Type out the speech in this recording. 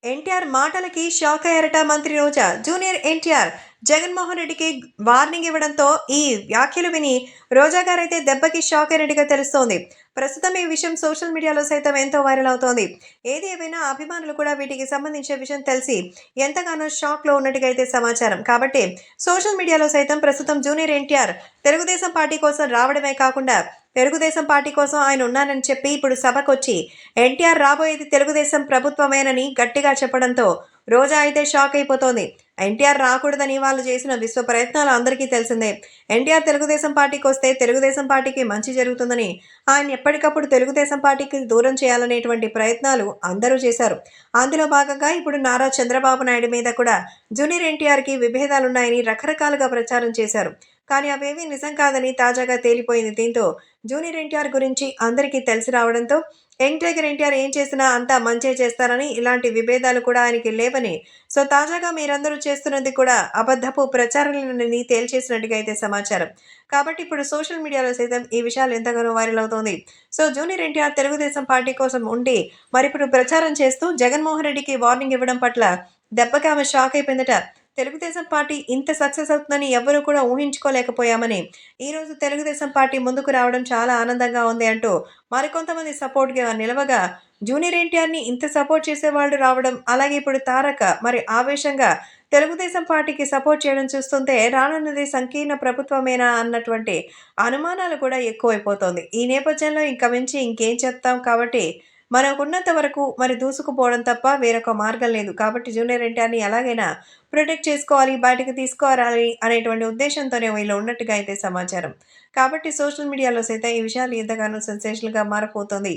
ఎన్టీఆర్ మాటలకి షాక్ అయ్యారట మంత్రి రోజా. జూనియర్ ఎన్టీఆర్ జగన్మోహన్ రెడ్డికి వార్నింగ్ ఇవ్వడంతో ఈ వ్యాఖ్యలు విని రోజా గారైతే దెబ్బకి షాక్ అయినట్టుగా తెలుస్తోంది. ప్రస్తుతం ఈ విషయం సోషల్ మీడియాలో సైతం ఎంతో వైరల్ అవుతోంది. ఏది ఏమైనా అభిమానులు కూడా వీటికి సంబంధించిన విషయం తెలిసి ఎంతగానో షాక్లో ఉన్నట్టుగా అయితే సమాచారం. కాబట్టి సోషల్ మీడియాలో సైతం ప్రస్తుతం జూనియర్ ఎన్టీఆర్ తెలుగుదేశం పార్టీ కోసం రావడమే కాకుండా తెలుగుదేశం పార్టీ కోసం ఆయన ఉన్నానని చెప్పి ఇప్పుడు సభకొచ్చి ఎన్టీఆర్ రాబోయేది తెలుగుదేశం ప్రభుత్వమేనని గట్టిగా చెప్పడంతో రోజా అయితే షాక్ అయిపోతోంది. ఎన్టీఆర్ రాకూడదని వాళ్ళు చేసిన విశ్వ ప్రయత్నాలు అందరికీ తెలిసిందే. ఎన్టీఆర్ తెలుగుదేశం పార్టీకి వస్తే తెలుగుదేశం పార్టీకి మంచి జరుగుతుందని ఆయన ఎప్పటికప్పుడు తెలుగుదేశం పార్టీకి దూరం చేయాలనేటువంటి ప్రయత్నాలు అందరూ చేశారు. అందులో భాగంగా ఇప్పుడు నారా చంద్రబాబు నాయుడు మీద కూడా జూనియర్ ఎన్టీఆర్కి విభేదాలున్నాయని రకరకాలుగా ప్రచారం చేశారు. కానీ అవేవీ నిజం కాదని తాజాగా తేలిపోయింది. దీంతో జూనియర్ ఎన్టీఆర్ గురించి అందరికీ తెలిసి రావడంతో యంగ్ టైగర్ ఎన్టీఆర్ ఏం చేసినా అంతా మంచే చేస్తారని, ఇలాంటి విభేదాలు కూడా ఆయనకి లేవని, సో తాజాగా మీరందరూ చేస్తున్నది కూడా అబద్ధపు ప్రచారాలని తేల్చేసినట్టుగా అయితే సమాచారం. కాబట్టి ఇప్పుడు సోషల్ మీడియాలో సైతం ఈ విషయాలు ఎంతగానో వైరల్ అవుతోంది. So junior NTR Telugu Desam party కోసం ఉండి మరిప్పుడు ప్రచారం చేస్తూ జగన్మోహన్ రెడ్డికి వార్నింగ్ ఇవ్వడం పట్ల దెబ్బకి ఆమె షాక్ అయిపోయిందట. తెలుగుదేశం పార్టీ ఇంత సక్సెస్ అవుతుందని ఎవ్వరూ కూడా ఊహించుకోలేకపోయామని, ఈరోజు తెలుగుదేశం పార్టీ ముందుకు రావడం చాలా ఆనందంగా ఉంది అంటూ మరికొంతమంది సపోర్ట్‌గా నిలవగా, జూనియర్ ఎన్టీఆర్‌ని ఇంత సపోర్ట్ చేసేవాళ్ళు రావడం, అలాగే ఇప్పుడు తారక మరి ఆవేశంగా తెలుగుదేశం పార్టీకి సపోర్ట్ చేయడం చూస్తుంటే రానున్నది సంకీర్ణ ప్రభుత్వమేనా అన్నటువంటి అనుమానాలు కూడా ఎక్కువైపోతోంది. ఈ నేపథ్యంలో ఇంక మించి ఇంకేం చెప్తాం కాబట్టి మనకున్నంత వరకు మరి దూసుకుపోవడం తప్ప వేరొక మార్గం లేదు. కాబట్టి జూనియర్ ఎన్టీఆర్‌ని ఎలాగైనా ప్రొటెక్ట్ చేసుకోవాలి, బయటకి తీసుకురావాలి అనేటువంటి ఉద్దేశంతోనే వీళ్ళు ఉన్నట్టుగా అయితే సమాచారం. కాబట్టి సోషల్ మీడియాలో సైతం ఈ విషయాలు ఎంతగానో సెన్సేషనల్‌గా మారిపోతుంది.